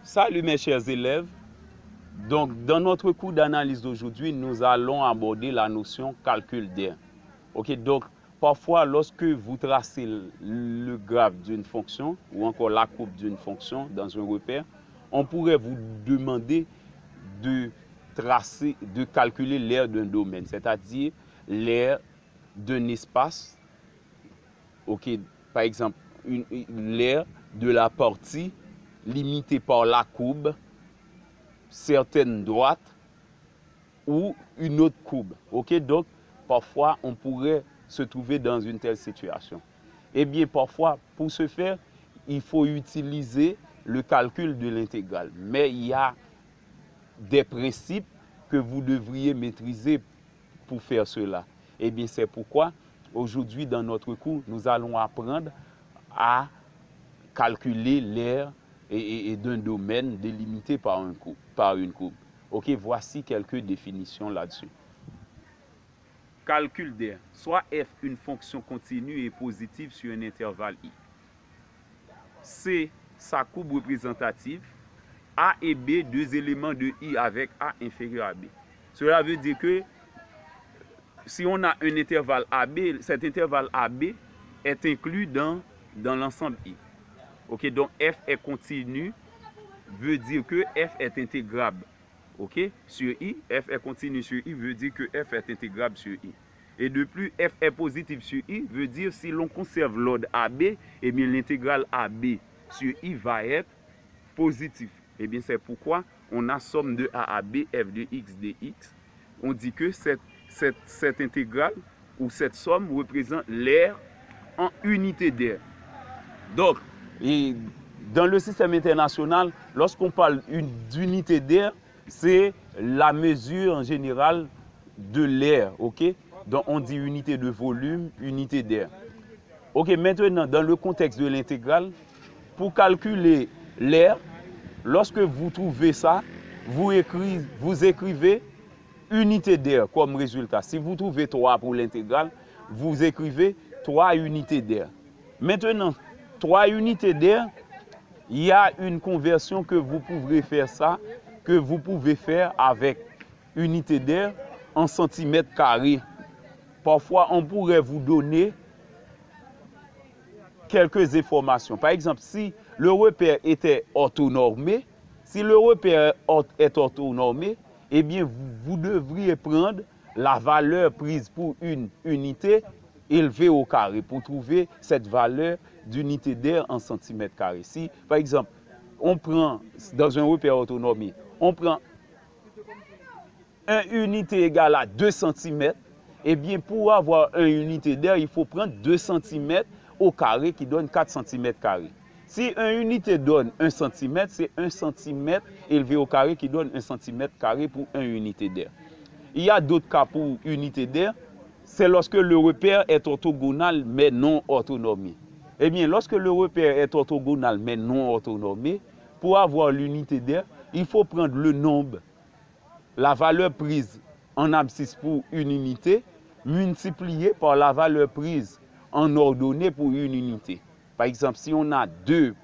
Salut mes chers élèves. Donc, dans notre cours d'analyse d'aujourd'hui, nous allons aborder la notion calcul d'aire. Ok, donc, parfois, lorsque vous tracez le graphe d'une fonction ou encore la courbe d'une fonction dans un repère, on pourrait vous demander de tracer, de calculer l'aire d'un domaine, c'est-à-dire l'aire d'un espace. Ok, par exemple, l'aire de la partie limitée par la courbe, certaines droites ou une autre courbe. Ok, donc parfois on pourrait se trouver dans une telle situation. Eh bien, parfois, pour ce faire, il faut utiliser le calcul de l'intégrale. Mais il y a des principes que vous devriez maîtriser pour faire cela. Eh bien, c'est pourquoi aujourd'hui, dans notre cours, nous allons apprendre à calculer l'aire d'un domaine délimité par une courbe. Ok, voici quelques définitions là-dessus. Calcul d'aire. Soit f une fonction continue et positive sur un intervalle i. C, sa courbe représentative. A et B, deux éléments de i avec a inférieur à b. Cela veut dire que si on a un intervalle AB, cet intervalle AB est inclus dans l'ensemble i. Ok, donc f est continu veut dire que f est intégrable. Ok, sur i, f est continu sur i veut dire que f est intégrable sur i. Et de plus, f est positif sur i veut dire si l'on conserve l'ordre AB, eh bien l'intégrale AB sur i va être positif. Eh bien c'est pourquoi on a somme de a à b, f de x dx. On dit que cette intégrale ou cette somme représente l'aire en unité d'aire. Donc, dans le système international, lorsqu'on parle d'unité d'aire, c'est la mesure en général de l'air, ok? Donc on dit unité de volume, unité d'air. Ok, maintenant dans le contexte de l'intégrale, pour calculer l'air, lorsque vous trouvez ça, vous écrivez unité d'air comme résultat. Si vous trouvez 3 pour l'intégrale, vous écrivez 3 unités d'air. Maintenant, 3 unités d'air, il y a une conversion que vous pouvez faire avec unité d'air en centimètres carrés. Parfois, on pourrait vous donner quelques informations. Par exemple, si le repère était orthonormé, eh bien, vous devriez prendre la valeur prise pour une unité élevée au carré pour trouver cette valeur d'unité d'air en centimètres carrés. Si, par exemple, on prend, dans un repère orthonormé, on prend 1 unité égale à 2 cm, eh bien, pour avoir 1 unité d'air, il faut prendre 2 cm au carré qui donne 4 cm carrés. Si 1 unité donne 1 cm, c'est 1 cm élevé au carré qui donne 1 cm carré pour 1 unité d'air. Il y a d'autres cas pour unité d'air, c'est lorsque le repère est orthogonal mais non orthonormé. Eh bien, lorsque le repère est orthogonal mais non orthonormé, pour avoir l'unité d'air, il faut prendre le nombre, la valeur prise en abscisse pour une unité, multipliée par la valeur prise en ordonnée pour une unité. Par exemple, si on a 2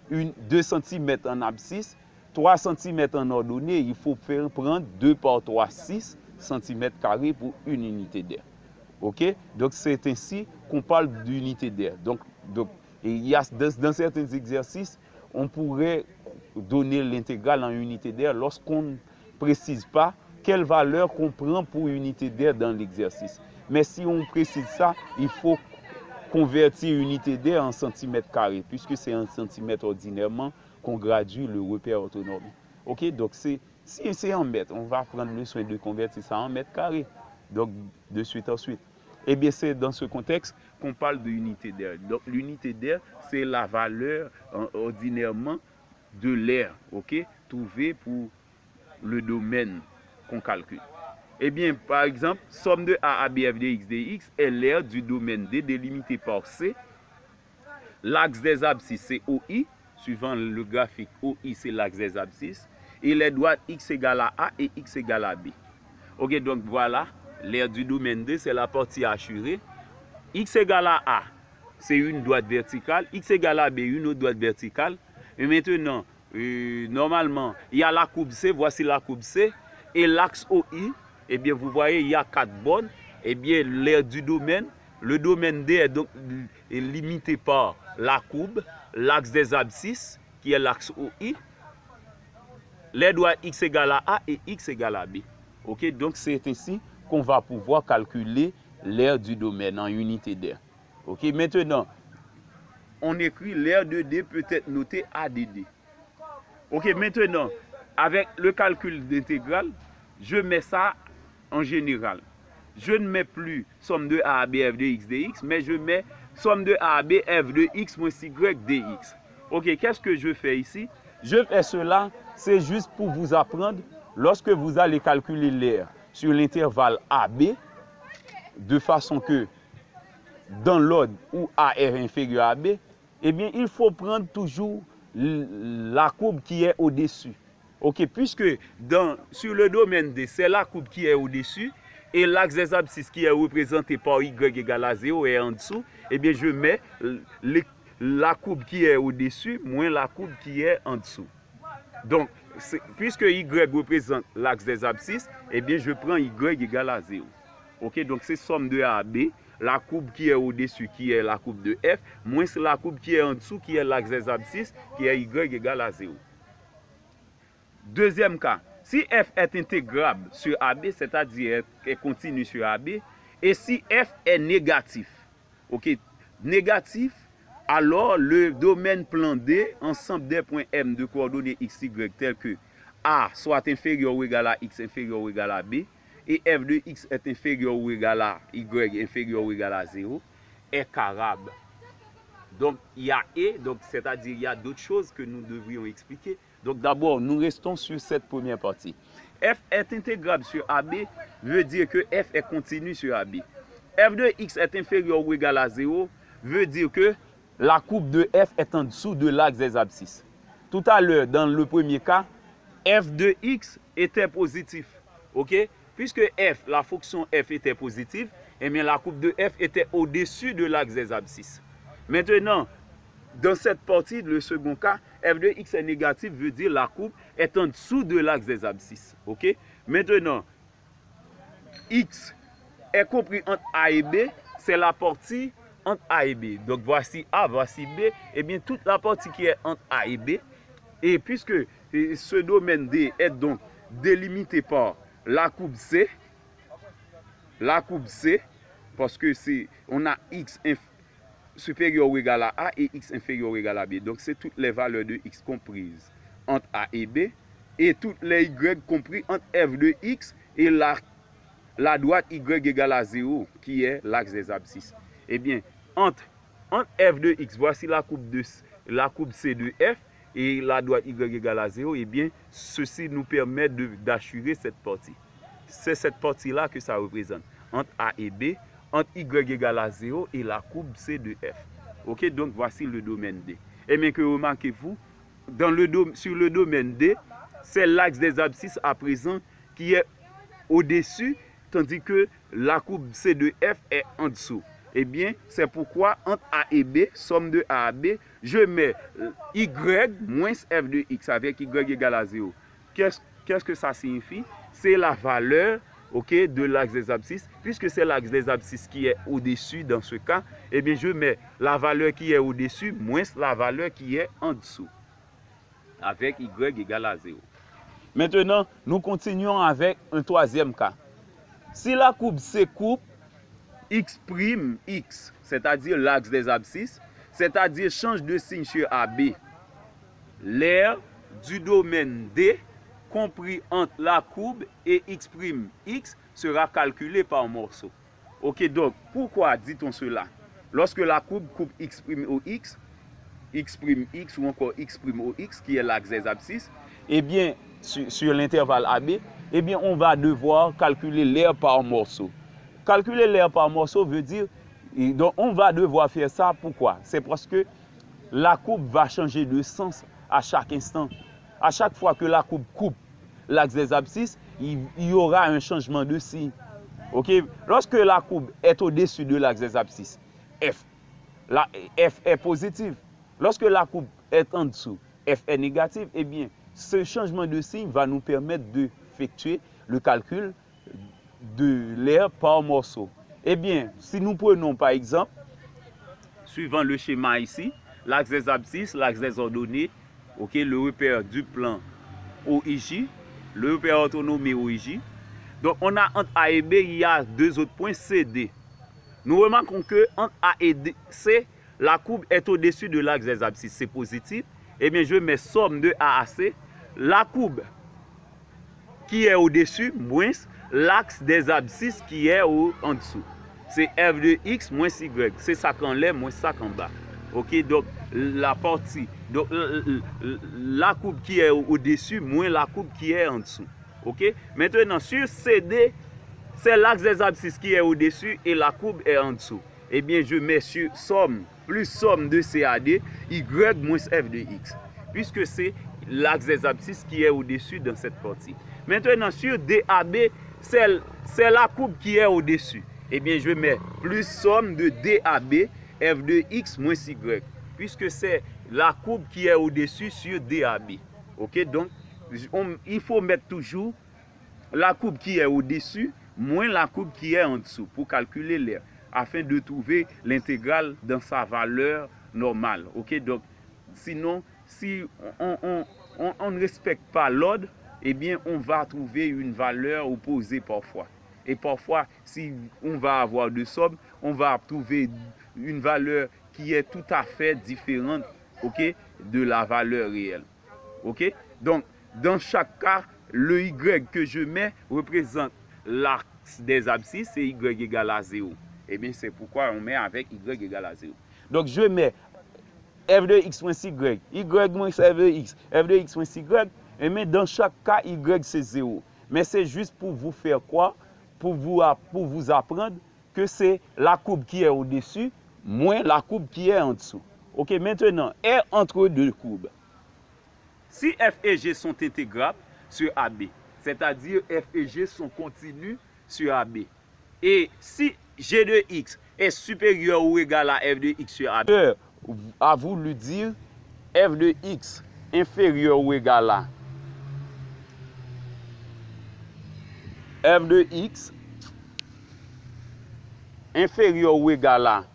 cm en abscisse, 3 cm en ordonnée, il faut prendre 2 par 3, 6 cm carrés pour une unité d'air. Ok? Donc c'est ainsi qu'on parle d'unité d'air. Donc, il y a, dans certains exercices, on pourrait donner l'intégrale en unité d'air lorsqu'on ne précise pas quelle valeur qu'on prend pour unité d'air dans l'exercice. Mais si on précise ça, il faut convertir unité d'air en centimètres carrés, puisque c'est en centimètres ordinairement qu'on gradue le repère orthonormé. Ok, donc si c'est en mètres, on va prendre le soin de convertir ça en mètres carrés. Donc de suite en suite. Eh bien, c'est dans ce contexte qu'on parle de unité d'air. Donc l'unité d'air, c'est la valeur ordinairement de l'air, ok, trouvée pour le domaine qu'on calcule. Eh bien, par exemple, somme de A à B f de x dx est l'aire du domaine D délimité par C. L'axe des abscisses, c'est OI. Suivant le graphique, OI, c'est l'axe des abscisses. Et les droites x égale à A et x égale à B. Ok, donc voilà, l'aire du domaine D, c'est la partie assurée. X égale à A, c'est une droite verticale. X égale à B, une autre droite verticale. Et maintenant, normalement, il y a la courbe C, voici la courbe C, et l'axe OI, eh bien, vous voyez, il y a 4 bornes, eh bien, l'aire du domaine, le domaine D est donc limité par la courbe, l'axe des abscisses, qui est l'axe OI, les doigts X égale à A et X égale à B. Ok, donc c'est ainsi qu'on va pouvoir calculer l'aire du domaine en unité d'aire. Ok, maintenant, on écrit l'aire de D peut être notée ADD. Ok, maintenant, avec le calcul d'intégrale, je mets ça en général. Je ne mets plus somme de A à B f de x dx, mais je mets somme de A à B f de x moins y dx. Ok, qu'est-ce que je fais ici? Je fais cela, c'est juste pour vous apprendre, lorsque vous allez calculer l'aire sur l'intervalle AB, de façon que dans l'ordre où A est inférieur à B, eh bien, il faut prendre toujours la courbe qui est au-dessus. Ok, puisque sur le domaine D, c'est la courbe qui est au-dessus, et l'axe des abscisses qui est représenté par y égale à 0 est en dessous, eh bien, je mets la courbe qui est au-dessus moins la courbe qui est en dessous. Donc, puisque y représente l'axe des abscisses, eh bien, je prends y égale à 0. Ok, donc c'est somme de A à B, la courbe qui est au-dessus qui est la courbe de F, moins la courbe qui est en dessous qui est l'axe des abscisses, qui est y égale à 0. Deuxième cas, si F est intégrable sur AB, c'est-à-dire qu'elle continue sur AB, et si F est négatif, ok, négatif, alors le domaine plan D, ensemble des points M de coordonnées x, y, tels que A soit inférieur ou égal à x inférieur ou égal à B, et f de x est inférieur ou égal à y inférieur ou égal à 0, est carable. Donc, il y a et, donc c'est-à-dire il y a d'autres choses que nous devrions expliquer. Donc, d'abord, nous restons sur cette première partie. F est intégrable sur AB, veut dire que F est continu sur AB. F de x est inférieur ou égal à 0, veut dire que la courbe de F est en dessous de l'axe des abscisses. Tout à l'heure, dans le premier cas, F de x était positif. Ok? Puisque F, la fonction F était positive, eh bien la courbe de F était au-dessus de l'axe des abscisses. Maintenant, dans cette partie, le second cas, f de x est négatif, veut dire la courbe est en dessous de l'axe des abscisses. Ok? Maintenant, x est compris entre A et B, c'est la partie entre A et B. Donc voici A, voici B, et bien toute la partie qui est entre A et B, et puisque ce domaine D est donc délimité par la courbe C, parce que on a x supérieur ou égal à A et x inférieur ou égal à B. Donc, c'est toutes les valeurs de x comprises entre A et B et toutes les y comprises entre f de x et la droite y égale à 0 qui est l'axe des abscisses. Eh bien, entre f de x, voici la courbe C de f et la droite y égale à 0. Eh bien, ceci nous permet d'assurer cette partie. C'est cette partie-là que ça représente. Entre A et B, entre y égale à 0 et la courbe C de F. Ok, donc voici le domaine D. Et bien que remarquez-vous, sur le domaine D, c'est l'axe des abscisses à présent qui est au-dessus, tandis que la courbe C de F est en dessous. Eh bien, c'est pourquoi entre A et B, somme de A à B, je mets y moins f de x avec y égale à 0. Qu'est-ce que ça signifie? C'est la valeur, ok, de l'axe des abscisses. Puisque c'est l'axe des abscisses qui est au-dessus dans ce cas, eh bien je mets la valeur qui est au-dessus moins la valeur qui est en dessous. Avec y égale à 0. Maintenant, nous continuons avec un troisième cas. Si la courbe C coupe x', c'est-à-dire l'axe des abscisses, c'est-à-dire change de signe sur AB, l'aire du domaine D compris entre la courbe et x' sera calculé par morceau. Ok, donc pourquoi dit-on cela? Lorsque la courbe coupe x' au x, x' ou encore x' au x, qui est l'axe des abscisses, eh bien, sur l'intervalle AB, eh bien, on va devoir calculer l'aire par morceau. Calculer l'aire par morceau veut dire, donc on va devoir faire ça, pourquoi? C'est parce que la courbe va changer de sens à chaque instant. À chaque fois que la courbe coupe l'axe des abscisses, il y aura un changement de signe. Okay? Lorsque la courbe est au-dessus de l'axe des abscisses, F est positive. Lorsque la courbe est en dessous, f est négatif, eh bien, ce changement de signe va nous permettre d'effectuer le calcul de l'air par morceau. Eh bien, si nous prenons par exemple, suivant le schéma ici, l'axe des abscisses, l'axe des ordonnées, ok, le repère du plan OIJ, le repère orthonomé OIJ. Donc, on a entre A et B, il y a deux autres points CD. Nous remarquons que entre A et C, la courbe est au-dessus de l'axe des abscisses. C'est positif. Eh bien, je mets somme de A à C. La courbe qui est au-dessus, moins l'axe des abscisses qui est en dessous. C'est f de x moins y. C'est ça qu'en l'air, moins ça qu'en bas. Ok, donc la partie, donc la courbe qui est au-dessus, moins la courbe qui est en dessous. Ok, maintenant sur CD, c'est l'axe des abscisses qui est au-dessus et la courbe est en dessous. Eh bien, je mets sur somme, plus somme de CAD, y moins f de x. Puisque c'est l'axe des abscisses qui est au-dessus dans cette partie. Maintenant, sur DAB, c'est la courbe qui est au-dessus. Eh bien, je mets plus somme de DAB, f de x moins y. Puisque c'est la courbe qui est au-dessus sur DAB. Ok, donc, il faut mettre toujours la courbe qui est au-dessus moins la courbe qui est en dessous pour calculer l'air, afin de trouver l'intégrale dans sa valeur normale. Ok, donc, sinon, si on ne respecte pas l'ordre, eh bien, on va trouver une valeur opposée parfois. Et parfois, si on va avoir deux sommes, on va trouver une valeur qui est tout à fait différente, ok, de la valeur réelle. Ok? Donc, dans chaque cas, le y que je mets représente l'axe des abscisses, c'est y égale à 0. Eh bien, c'est pourquoi on met avec y égale à 0. Donc, je mets f de x moins y moins f de x moins y, et mais dans chaque cas, y c'est 0. Mais c'est juste pour vous faire quoi? Pour vous apprendre que c'est la courbe qui est au-dessus moins la courbe qui est en dessous. Ok, maintenant, est entre deux courbes. Si f et g sont intégrables sur AB, c'est-à-dire f et g sont continus sur AB, et si g de x est supérieur ou égal à f de x sur AB, a voulu dire f de x inférieur ou égal à f de x inférieur ou égal à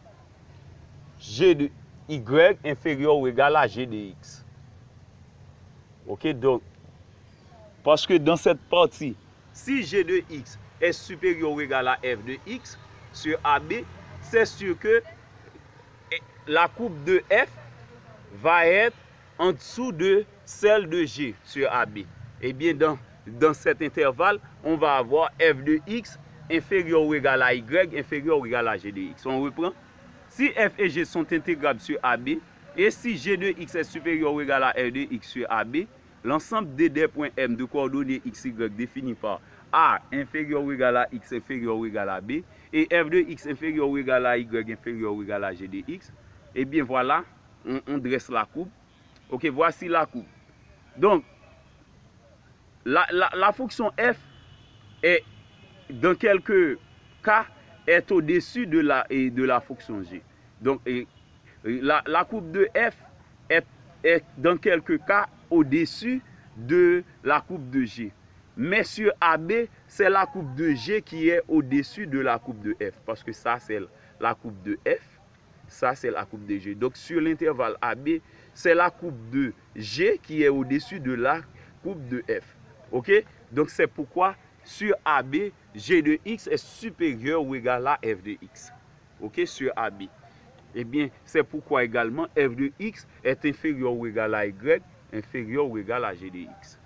g de y inférieur ou égal à g de x. Ok, donc, parce que dans cette partie, si g de x est supérieur ou égal à f de x sur AB, c'est sûr que la courbe de f va être en dessous de celle de g sur AB. Eh bien, dans cet intervalle, on va avoir f de x inférieur ou égal à y inférieur ou égal à g de x. On reprend. Si f et g sont intégrables sur AB, et si g de x est supérieur ou égal à f de x sur AB, l'ensemble des points M de coordonnées x, y définis par A inférieur ou égal à x inférieur ou égal à B, et f de x inférieur ou égal à y inférieur ou égal à g de x, et bien voilà, on dresse la courbe. Ok, voici la courbe. Donc, la fonction f est, dans quelques cas, est au-dessus de la fonction g. Donc, la courbe de f est dans quelques cas au-dessus de la courbe de g. Mais sur AB, c'est la courbe de g qui est au-dessus de la courbe de f. Parce que ça, c'est la courbe de f. Ça, c'est la courbe de g. Donc, sur l'intervalle AB, c'est la courbe de g qui est au-dessus de la courbe de f. Ok? Donc, c'est pourquoi sur AB, g de x est supérieur ou égal à f de x. Ok? Sur AB. Eh bien, c'est pourquoi également f de x est inférieur ou égal à y, inférieur ou égal à g de x.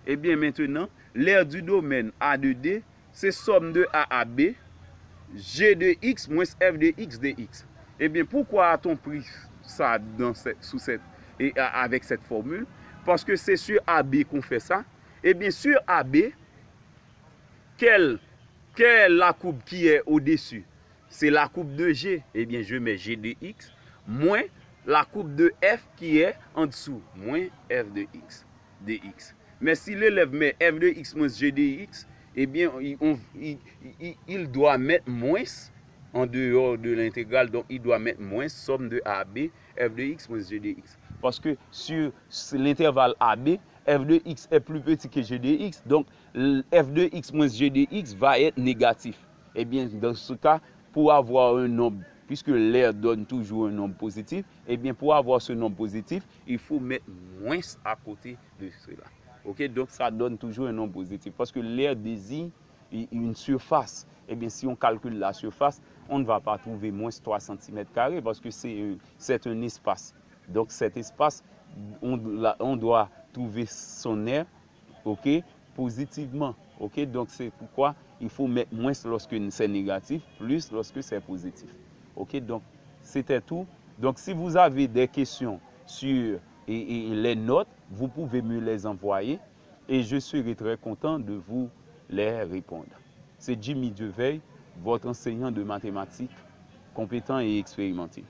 Eh bien, maintenant, l'aire du domaine A de D, c'est somme de A à B, g de x moins f de x dx. Eh bien, pourquoi a-t-on pris ça avec cette formule? Parce que c'est sur AB qu'on fait ça. Eh bien, sur AB, quelle est la courbe qui est au-dessus? C'est la courbe de G. Eh bien, je mets G de x moins la courbe de F qui est en dessous, moins F de x dx. Mais si l'élève met F de x moins G de x, eh bien, il doit mettre moins en dehors de l'intégrale. Donc, il doit mettre moins somme de AB, F de x moins G de x. parce que sur l'intervalle AB, f de x est plus petit que g de x, donc f de x moins g de x va être négatif. Eh bien, dans ce cas, pour avoir un nombre, puisque l'air donne toujours un nombre positif, eh bien, pour avoir ce nombre positif, il faut mettre moins à côté de cela. Okay? Donc, ça donne toujours un nombre positif, parce que l'air désigne une surface. Eh bien, si on calcule la surface, on ne va pas trouver moins 3 cm², parce que c'est un espace. Donc, cet espace, on doit trouver son air, ok, positivement. Ok, donc c'est pourquoi il faut mettre moins lorsque c'est négatif, plus lorsque c'est positif. Ok, donc c'était tout. Donc si vous avez des questions sur les notes, vous pouvez me les envoyer et je serai très content de vous les répondre. C'est Jimmy Deveil, votre enseignant de mathématiques compétent et expérimenté.